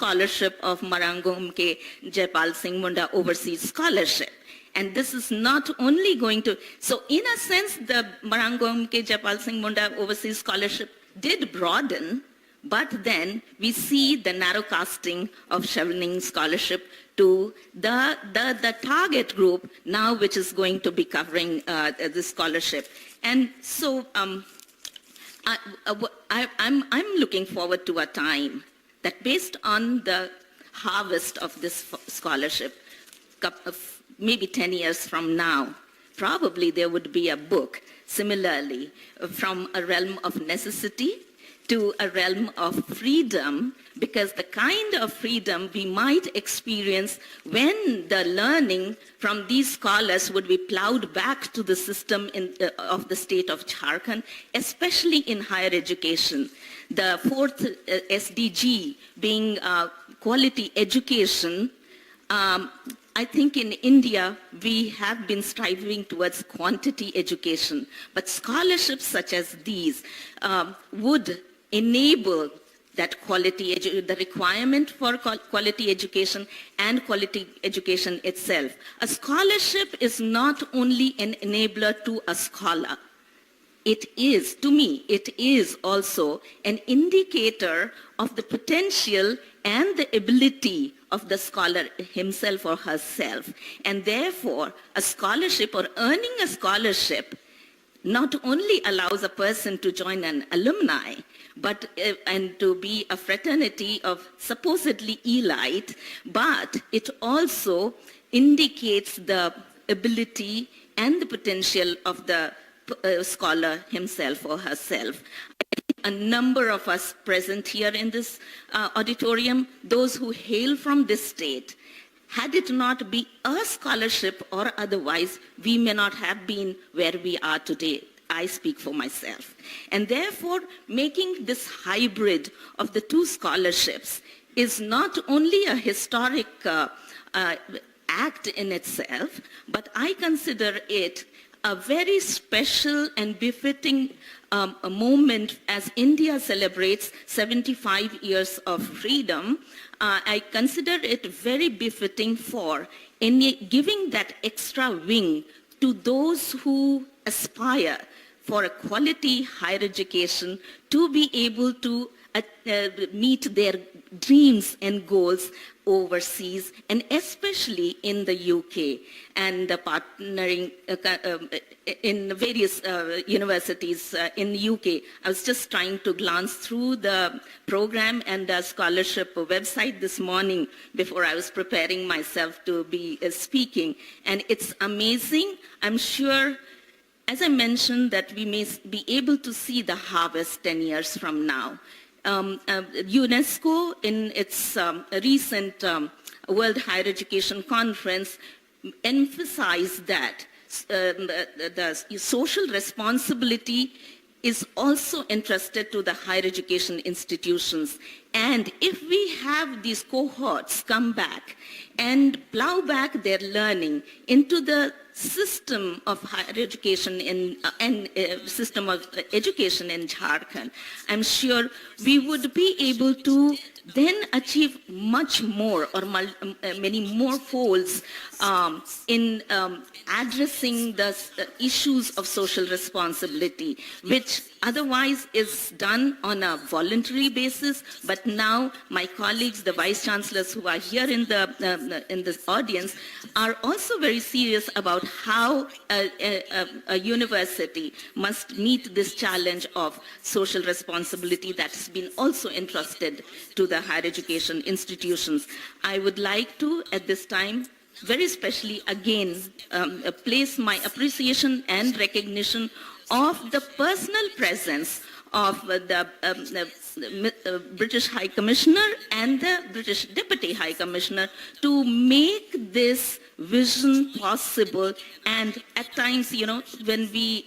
scholarship of Marangom K. Jaipal Singh Munda Overseas Scholarship. And this is not only going to, so in a sense, the Marangom K. Jaipal Singh Munda Overseas Scholarship did broaden, but then we see the narrow casting of Chevening Scholarship to the target group now, which is going to be covering this scholarship. And so I'm looking forward to a time that based on the harvest of this scholarship, maybe 10 years from now, probably there would be a book similarly from a realm of necessity to a realm of freedom, because the kind of freedom we might experience when the learning from these scholars would be plowed back to the system of the state of Jharkhand, especially in higher education. The fourth SDG being quality education. I think in India, we have been striving towards quantity education, but scholarships such as these would enable that quality, the requirement for quality education and quality education itself. A scholarship is not only an enabler to a scholar. It is, to me, it is also an indicator of the potential and the ability of the scholar himself or herself. And therefore, a scholarship or earning a scholarship not only allows a person to join an alumni, but and to be a fraternity of supposedly elite, but it also indicates the ability and the potential of the scholar himself or herself. A number of us present here in this auditorium, those who hail from this state, had it not be a scholarship or otherwise, we may not have been where we are today. I speak for myself. And therefore, making this hybrid of the two scholarships is not only a historic act in itself, but I consider it a very special and befitting a moment as India celebrates 75 years of freedom. I consider it very befitting for giving that extra wing to those who aspire for a quality higher education to be able to meet their dreams and goals overseas, and especially in the UK, and partnering in various universities in the UK. I was just trying to glance through the program and the scholarship website this morning before I was preparing myself to be speaking, and it's amazing. I'm sure, as I mentioned, that we may be able to see the harvest 10 years from now. UNESCO, in its recent World Higher Education Conference, emphasized that the social responsibility is also entrusted to the higher education institutions. And if we have these cohorts come back and plow back their learning into the system of higher education and system of education in Jharkhand, I'm sure we would be able to then achieve much more or many more folds in addressing the issues of social responsibility, which otherwise is done on a voluntary basis. But now my colleagues, the vice chancellors who are here in this audience, are also very serious about how a university must meet this challenge of social responsibility that's been also entrusted to the higher education institutions. I would like to, at this time, very specially again, place my appreciation and recognition of the personal presence of the British High Commissioner and the British Deputy High Commissioner to make this vision possible. And at times, you know, when we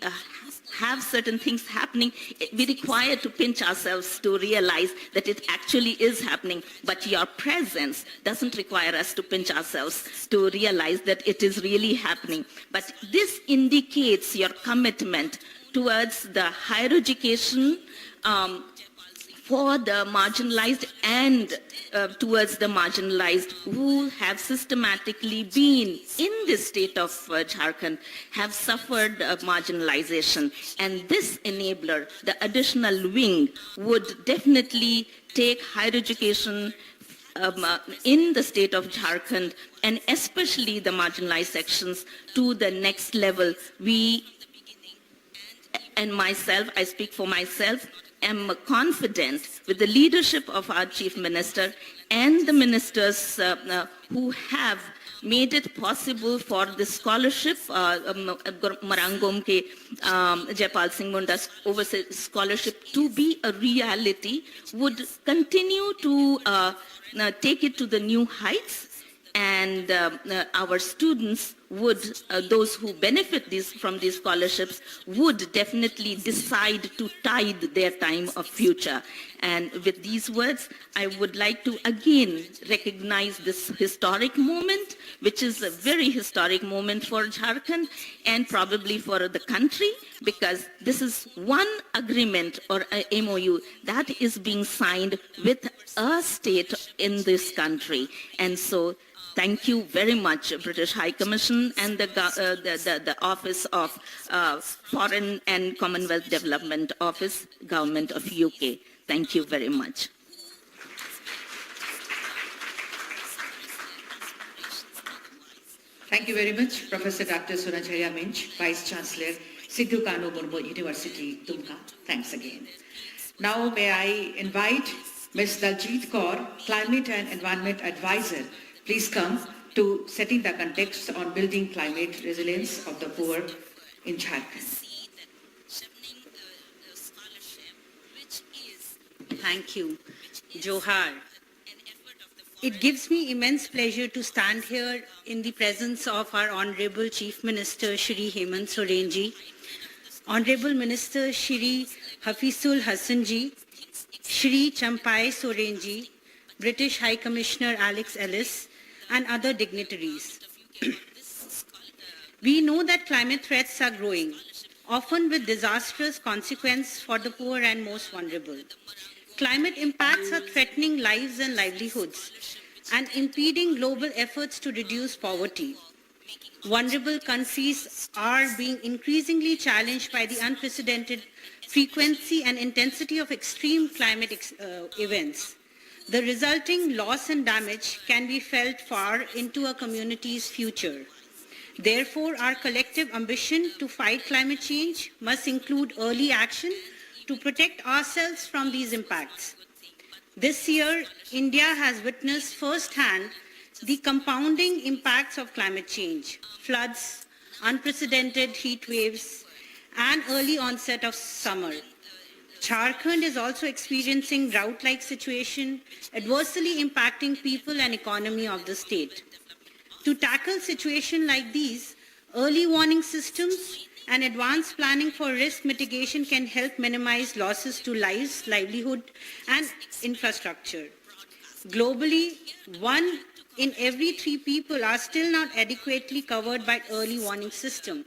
have certain things happening, we require to pinch ourselves to realize that it actually is happening. But your presence doesn't require us to pinch ourselves to realize that it is really happening. But this indicates your commitment towards the higher education for the marginalized and towards the marginalized who have systematically been in this state of Jharkhand, have suffered marginalization. And this enabler, the additional wing, would definitely take higher education in the state of Jharkhand, and especially the marginalized sections, to the next level. We, and myself, I speak for myself, am confident with the leadership of our Chief Minister and the ministers who have made it possible for this scholarship, Marangom ke Jaipal Singh Munda's overseas scholarship, to be a reality, would continue to take it to the new heights, and our students would, those who benefit from these scholarships, would definitely decide to tithe their time of future. And with these words, I would like to again recognize this historic moment, which is a very historic moment for Jharkhand and probably for the country, because this is one agreement or a MOU that is being signed with a state in this country. And so thank you very much, British High Commission and the Office of Foreign and Commonwealth Development Office, Government of UK. Thank you very much. Thank you very much, Professor Dr. Sunacharya Minch, Vice Chancellor, Sidhu Kanu Murmu University, Tumka. Thanks again. Now may I invite Ms. Daljit Kaur, Climate and Environment Advisor, please come to setting the context on building climate resilience of the poor in Jharkhand. Thank you. Johar. It gives me immense pleasure to stand here in the presence of our Honorable Chief Minister Shri Hemant Soren ji, Honorable Minister Shri Hafizul Hassan ji, Shri Champai Soren ji, British High Commissioner Alex Ellis, and other dignitaries. We know that climate threats are growing, often with disastrous consequences for the poor and most vulnerable. Climate impacts are threatening lives and livelihoods and impeding global efforts to reduce poverty. Vulnerable countries are being increasingly challenged by the unprecedented frequency and intensity of extreme climate events. The resulting loss and damage can be felt far into a community's future. Therefore, our collective ambition to fight climate change must include early action to protect ourselves from these impacts. This year, India has witnessed firsthand the compounding impacts of climate change: floods, unprecedented heat waves, and early onset of summer. Jharkhand is also experiencing drought-like situation, adversely impacting people and economy of the state. To tackle situations like these, early warning systems and advanced planning for risk mitigation can help minimize losses to lives, livelihood, and infrastructure. Globally, 1 in every 3 people are still not adequately covered by early warning system,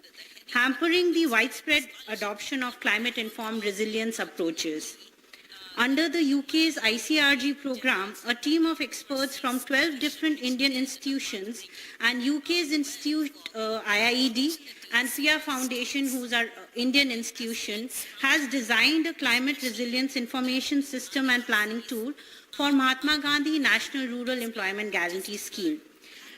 hampering the widespread adoption of climate-informed resilience approaches. Under the UK's ICRG program, a team of experts from 12 different Indian institutions and UK's institute IIED and FIA Foundation, who's our Indian institution, has designed a climate resilience information system and planning tool for Mahatma Gandhi National Rural Employment Guarantee Scheme,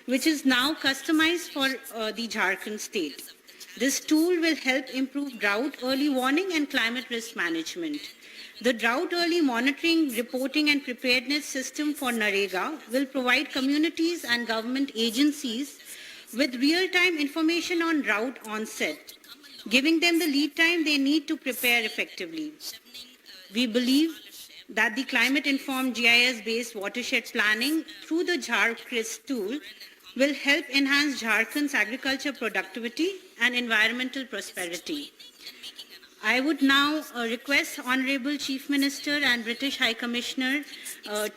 which is now customized for the Jharkhand state. This tool will help improve drought early warning and climate risk management. The drought early monitoring, reporting and preparedness system for NREGA will provide communities and government agencies with real-time information on drought onset, giving them the lead time they need to prepare effectively. We believe that the climate-informed GIS-based watershed planning through the Jharkhand tool will help enhance Jharkhand's agriculture productivity and environmental prosperity. I would now request Honorable Chief Minister and British High Commissioner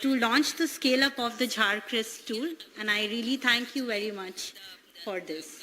to launch the scale-up of the Jharkhand tool, and I really thank you very much for this.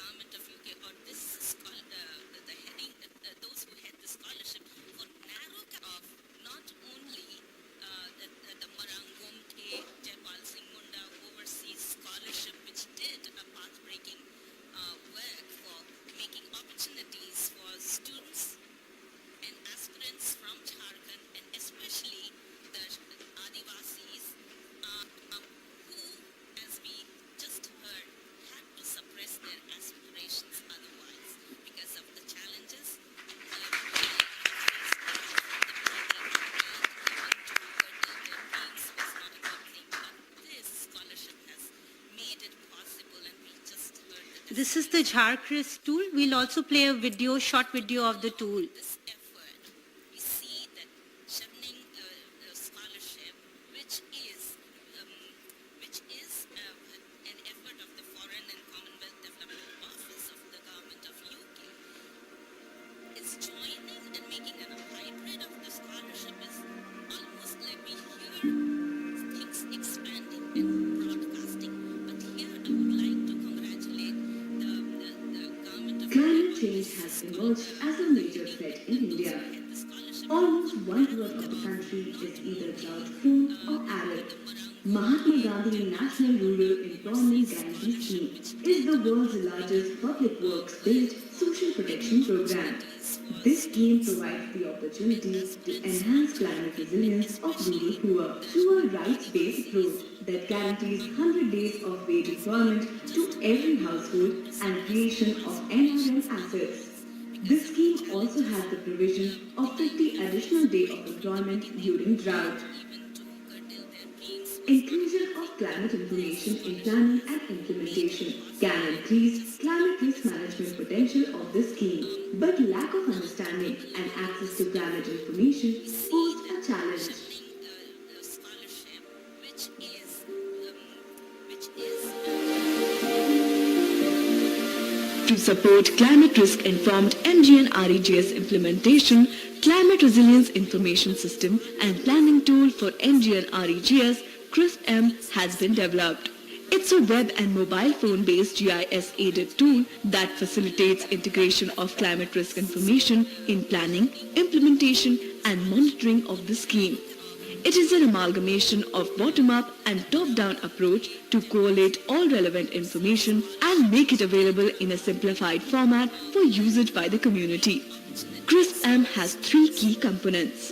This is the Jharkhand tool. We'll also play a video, short video of the tool. This effort, we see that shunning the scholarship, which is an effort of the Foreign and Commonwealth Development Office of the Government of UK, is joining and making a hybrid of the scholarship is almost like we hear things expanding and broadcasting. But here I would like to congratulate the government of Climate change has emerged as a major threat in India. Almost 1/3 of the country is either drought-prone or arid. Mahatma Gandhi National Rural Employment Guarantee Scheme is the world's largest public works-based social protection program. This scheme provides the opportunity to enhance climate resilience of rural poor through a rights-based approach that guarantees 100 days of wage employment to every household and creation of NRM assets. This scheme also has the provision of 50 additional days of employment during drought. Inclusion of climate information in planning and implementation can increase climate risk management potential of the scheme, but lack of understanding and access to climate information pose a challenge. the scholarship, which is To support climate risk-informed MG and REGS implementation, Climate Resilience Information System and Planning Tool for MG and REGS, CRISP-M, has been developed. It's a web and mobile phone-based GIS-aided tool that facilitates integration of climate risk information in planning, implementation, and monitoring of the scheme. It is an amalgamation of bottom-up and top-down approach to collate all relevant information and make it available in a simplified format for usage by the community. CRISP-M has 3 key components.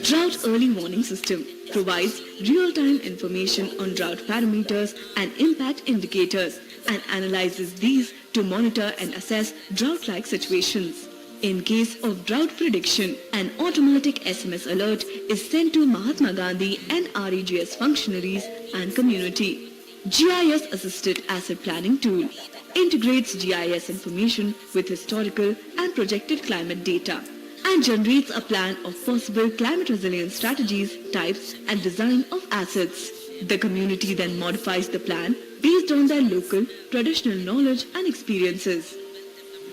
Drought Early Warning System provides real-time information on drought parameters and impact indicators and analyzes these to monitor and assess drought-like situations. In case of drought prediction, an automatic SMS alert is sent to Mahatma Gandhi and REGS functionaries and community. GIS-assisted asset planning tool integrates GIS information with historical and projected climate data and generates a plan of possible climate resilience strategies, types, and design of assets. The community then modifies the plan based on their local, traditional knowledge and experiences.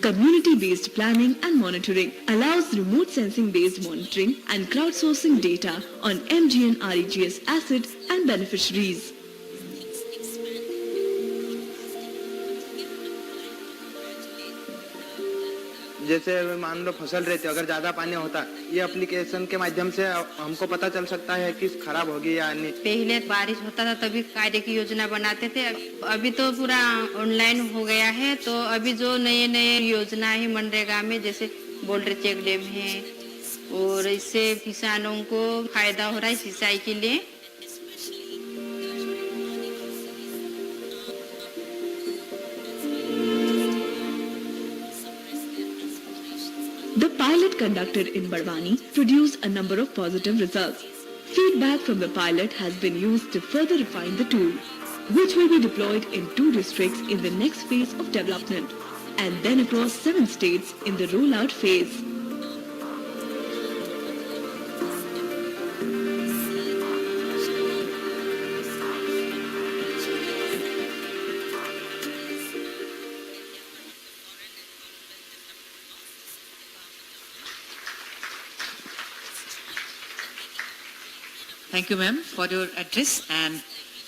Community-based planning and monitoring allows remote sensing-based monitoring and crowdsourcing data on MG and REGS assets and beneficiaries. जैसे मान लो फसल रहती है, अगर ज़्यादा पानी होता, ये एप्लीकेशन के माध्यम से हमको पता चल सकता है कि खराब होगी या नहीं। पहले बारिश होता था तभी कार्य की योजना बनाते थे, अभी तो पूरा ऑनलाइन हो गया है। तो अभी जो नए नए योजना है मनरेगा में, जैसे बोल्डर चेक डैम है, और इससे किसानों को फायदा हो रहा है सिंचाई के लिए। The pilot conducted in Barwani produced a number of positive results. Feedback from the pilot has been used to further refine the tool, which will be deployed in 2 districts in the next phase of development, and then across 7 states in the rollout phase. Thank you, ma'am, for your address, and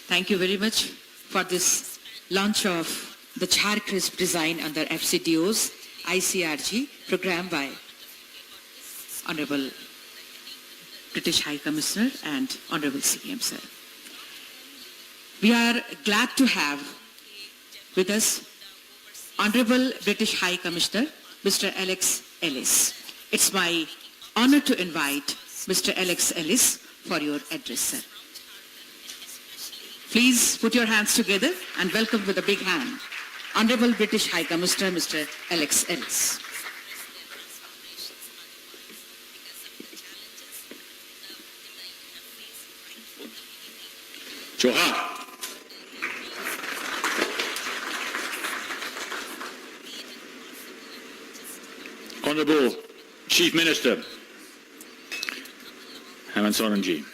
thank you very much for this launch of the Jharkhand design under FCDO's ICRG program by Honorable British High Commissioner and Honorable CM, sir. We are glad to have with us Honorable British High Commissioner, Mr. Alex Ellis. It's my honor to invite Mr. Alex Ellis for your address, sir. Please put your hands together and welcome with a big hand Honorable British High Commissioner, Mr. Alex Ellis. जोहार। Honourable Chief Minister, Hemant Sorenji,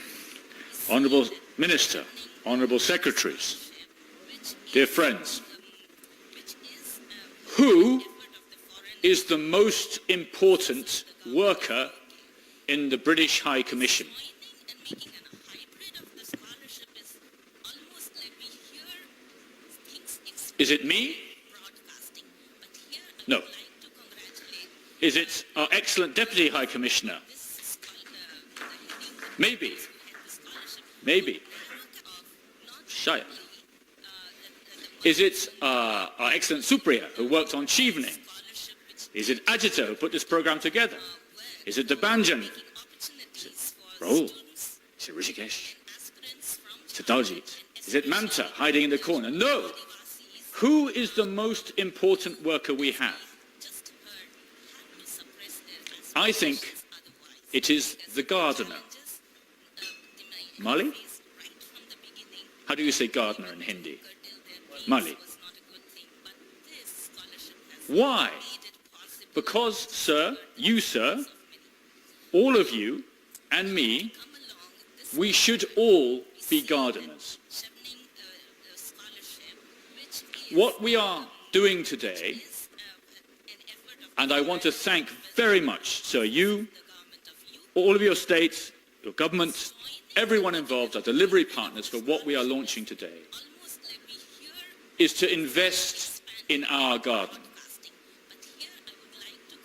Honourable Minister, Honourable Secretaries, dear friends, who is the most important worker in the British High Commission? Is it me? No. Is it our excellent Deputy High Commissioner? Maybe. Maybe. Shaya. Is it our excellent Supriya, who worked on Chevening? Is it Ajita, who put this program together? Is it Debanjan? Is it Rahul? Is it Rishikesh? Is it Daljit? Is it Manta, hiding in the corner? No. Who is the most important worker we have? I think it is the gardener. Mali? How do you say gardener in Hindi? Mali. Why? Because, sir, you, sir, all of you and me, we should all be gardeners. What we are doing today, and I want to thank very much, sir, you, all of your states, your governments, everyone involved, our delivery partners for what we are launching today, is to invest in our garden.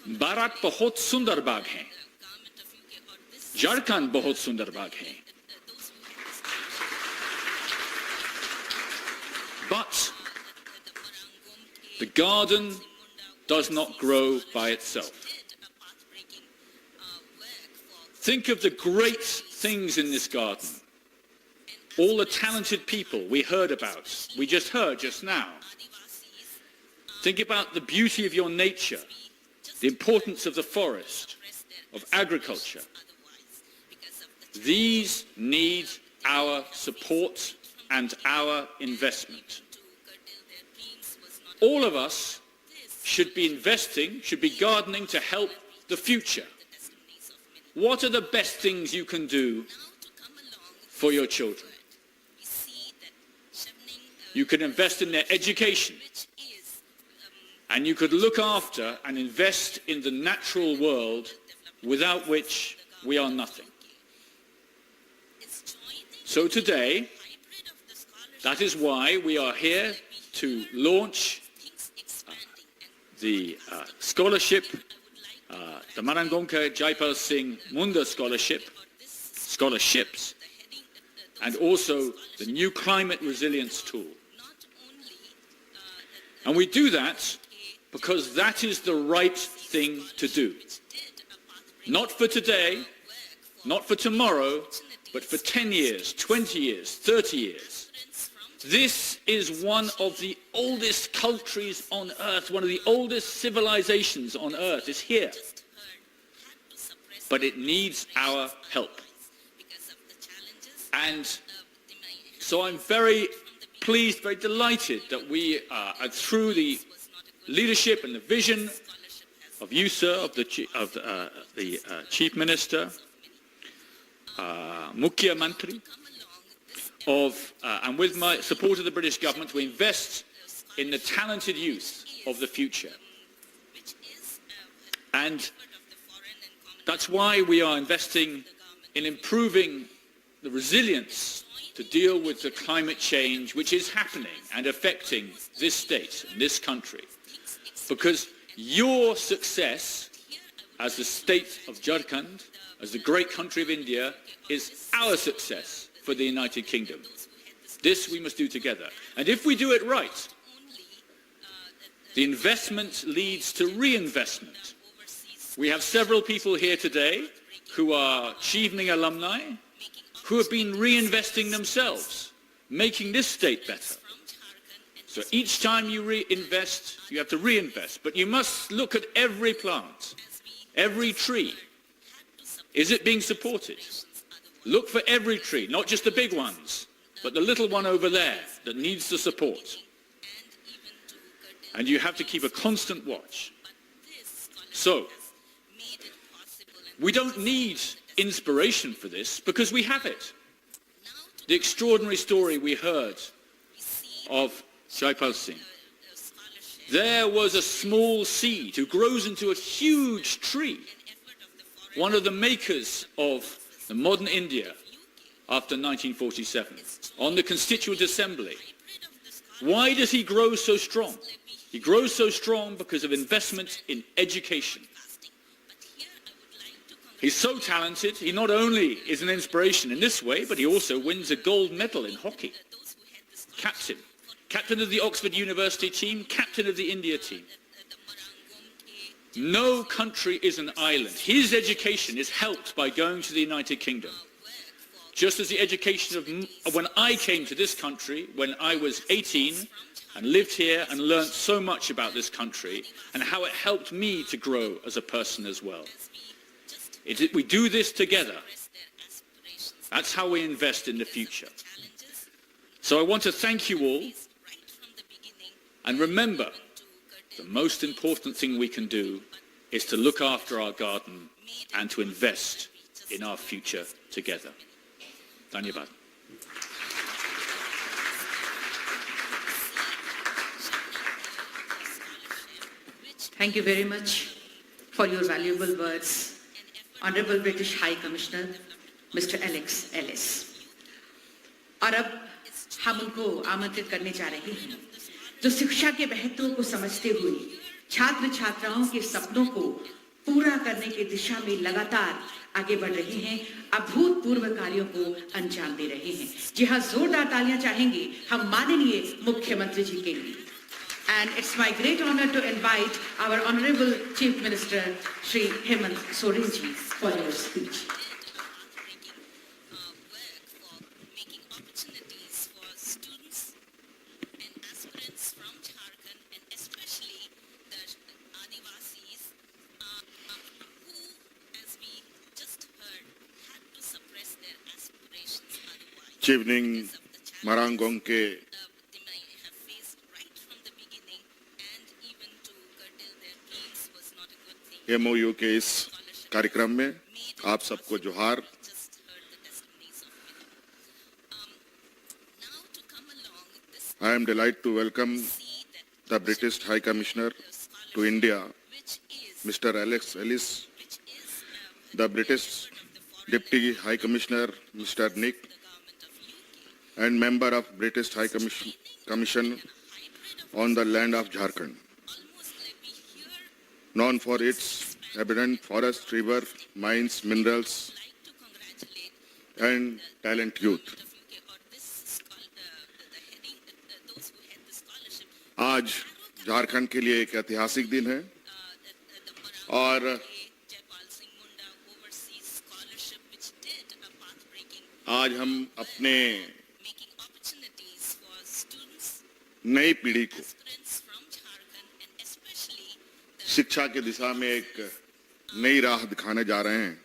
Bharat bahut sundar baag hai. Jharkhand bahut sundar baag hai. But the garden does not grow by itself. Think of the great things in this garden. All the talented people we heard about, we just heard just now. Think about the beauty of your nature, the importance of the forest, of agriculture. These need our support and our investment. All of us should be investing, should be gardening to help the future. What are the best things you can do for your children? You can invest in their education, and you could look after and invest in the natural world without which we are nothing. So today, that is why we are here to launch the scholarship, the Marangonka Jaipal Singh Munda scholarships, and also the new climate resilience tool. And we do that because that is the right thing to do. Not for today, not for tomorrow, but for 10 years, 20 years, 30 years. This is one of the oldest countries on earth, one of the oldest civilizations on earth is here. But it needs our help. And so I'm very pleased, very delighted that we are through the leadership and the vision of you, sir, of the Chief Minister, Mukhya Mantri, and with my support of the British government, to invest in the talented youth of the future. And that's why we are investing in improving the resilience to deal with the climate change which is happening and affecting this state and this country. Because your success as the state of Jharkhand, as the great country of India, is our success for the United Kingdom. This we must do together. And if we do it right, the investment leads to reinvestment. We have several people here today who are Chevening alumni, who have been reinvesting themselves, making this state better. So each time you reinvest, you have to reinvest. But you must look at every plant, every tree. Is it being supported? Look for every tree, not just the big ones, but the little one over there that needs the support. And you have to keep a constant watch. So, We don't need inspiration for this because we have it. The extraordinary story we heard of Jharkhand Singh. There was a small seed who grows into a huge tree, one of the makers of the modern India after 1947, on the Constituent Assembly. Why does he grow so strong? He grows so strong because of investment in education. He's so talented, he not only is an inspiration in this way, but he also wins a gold medal in hockey. Captain of the Oxford University team, captain of the India team. No country is an island. His education is helped by going to the United Kingdom. Just as the education of when I came to this country, when I was 18, and lived here and learnt so much about this country and how it helped me to grow as a person as well. We do this together. That's how we invest in the future. So I want to thank you all, and remember, the most important thing we can do is to look after our garden and to invest in our future together. Dhanyavad. Thank you very much for your valuable words, Honorable British High Commissioner, Mr. Alex Ellis. और अब हम उनको आमंत्रित करने जा रहे हैं जो शिक्षा के महत्व को समझते हुए छात्र छात्राओं के सपनों को पूरा करने की दिशा में लगातार आगे बढ़ रहे हैं, अभूतपूर्व कार्यों को अंजाम दे रहे हैं। जी हाँ, जोरदार तालियां चाहेंगे हम माननीय मुख्यमंत्री जी के लिए। And it's my great honor to invite our Honorable Chief Minister, Shri Hemant Soren ji, for your speech. Making opportunities for students and aspirants from Jharkhand, and especially the Adivasis, who, as we just heard, had to suppress their aspirations otherwise. Evening, Marangong ke They might have faced right from the beginning, and even to curtail their dreams was not a good thing. MOU के इस कार्यक्रम में आप सबको जोहार। Just heard the testimonies of women. Now to come along this I am delighted to welcome see that the British High Commissioner to India, which is Mr. Alex Ellis, which is the British Deputy High Commissioner, Mr. Nick, and member of British High Commission on the land of Jharkhand, known for its abundant forest, river, mines, minerals, and talent youth. आज झारखंड के लिए एक ऐतिहासिक दिन है और आज हम अपने नई पीढ़ी को शिक्षा की दिशा में एक नई राह दिखाने जा रहे हैं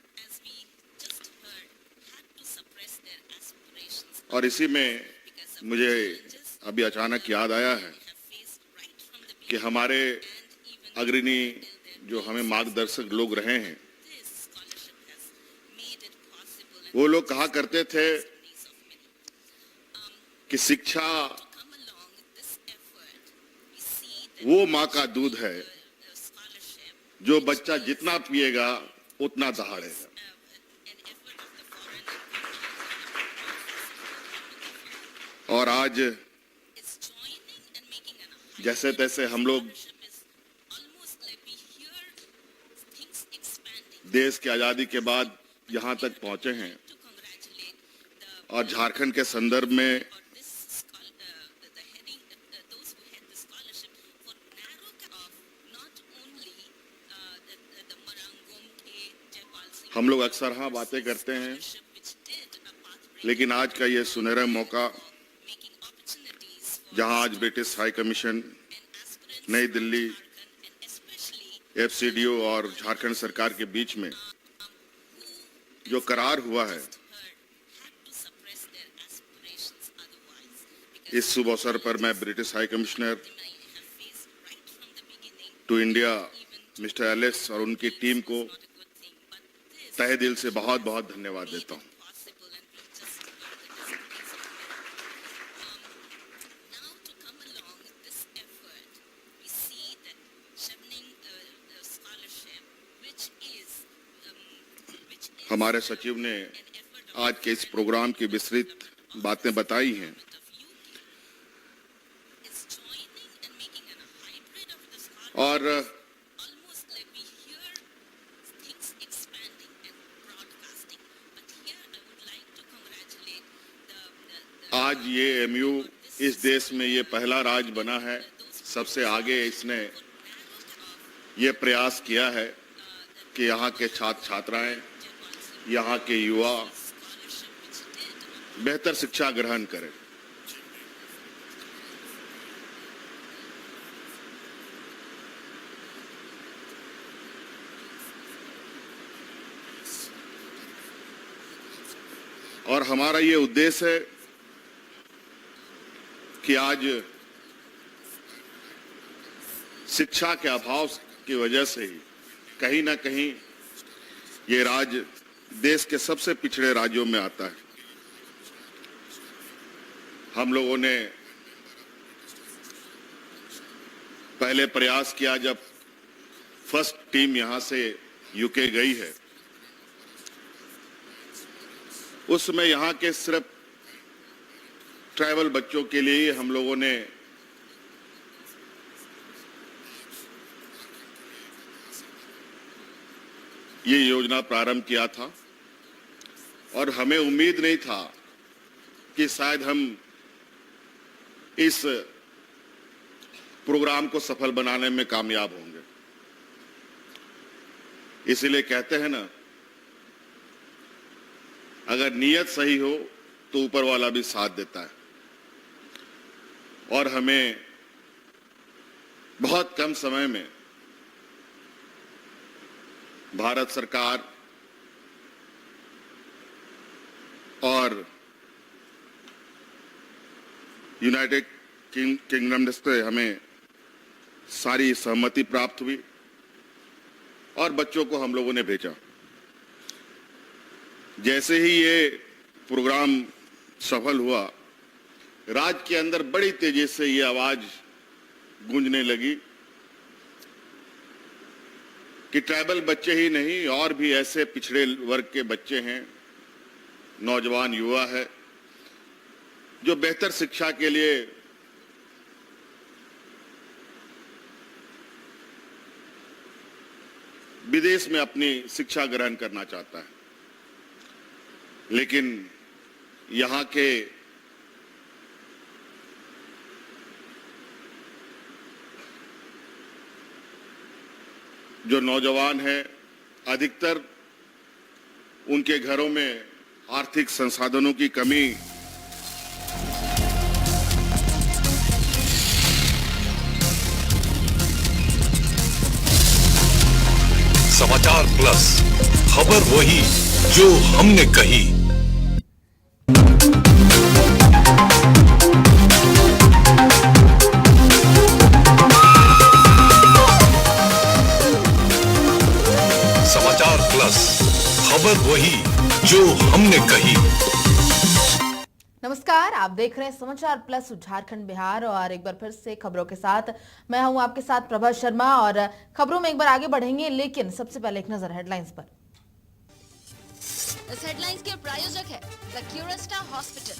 और इसी में मुझे अभी अचानक याद आया है कि हमारे अग्रणी जो हमें मार्गदर्शक लोग रहे हैं वो लोग कहा करते थे कि शिक्षा वो माँ का दूध है जो बच्चा जितना पिएगा उतना दहाड़ेगा। और आज जैसे तैसे हम लोग देश की आजादी के बाद यहाँ तक पहुंचे हैं और झारखंड के संदर्भ में हम लोग अक्सर हाँ बातें करते हैं, लेकिन आज का ये सुनहरा मौका जहां आज ब्रिटिश हाई कमीशन, नई दिल्ली, FCDO और झारखंड सरकार के बीच में जो करार हुआ है, इस शुभ अवसर पर मैं British high commissioner to India mister Alex और उनकी टीम को तहे दिल से बहुत बहुत धन्यवाद देता हूं। हमारे सचिव ने आज के इस प्रोग्राम की विस्तृत बातें बताई हैं और आज ये एमयू इस देश में ये पहला राज्य बना है, सबसे आगे इसने ये प्रयास किया है कि यहाँ के छात्र छात्राएं, यहाँ के युवा बेहतर शिक्षा ग्रहण करें। और हमारा ये उद्देश्य है कि आज शिक्षा के अभाव की वजह से ही कहीं ना कहीं ये राज्य देश के सबसे पिछड़े राज्यों में आता है। हम लोगों ने पहले प्रयास किया जब फर्स्ट टीम यहां से यूके गई है, उसमें यहाँ के सिर्फ ट्राइबल बच्चों के लिए हम लोगों ने ये योजना प्रारंभ किया था और हमें उम्मीद नहीं था कि शायद हम इस प्रोग्राम को सफल बनाने में कामयाब होंगे। इसीलिए कहते हैं ना, अगर नीयत सही हो तो ऊपर वाला भी साथ देता है। और हमें बहुत कम समय में भारत सरकार और यूनाइटेड किंगडम से हमें सारी सहमति प्राप्त हुई और बच्चों को हम लोगों ने भेजा। जैसे ही ये प्रोग्राम सफल हुआ, राज्य के अंदर बड़ी तेजी से ये आवाज गूंजने लगी कि ट्राइबल बच्चे ही नहीं और भी ऐसे पिछड़े वर्ग के बच्चे हैं, नौजवान युवा है, जो बेहतर शिक्षा के लिए विदेश में अपनी शिक्षा ग्रहण करना चाहता है। लेकिन यहाँ के जो नौजवान हैं, अधिकतर उनके घरों में आर्थिक संसाधनों की कमी समाचार प्लस, खबर वही जो हमने कही। समाचार प्लस, खबर वही जो हमने कही। नमस्कार, आप देख रहे हैं समाचार प्लस झारखंड बिहार और एक बार फिर से खबरों के साथ मैं हूं आपके साथ प्रभा शर्मा। और खबरों में एक बार आगे बढ़ेंगे, लेकिन सबसे पहले एक नजर हेडलाइंस पर। इस हेडलाइंस के प्रायोजक है द क्यूरस्टा हॉस्पिटल।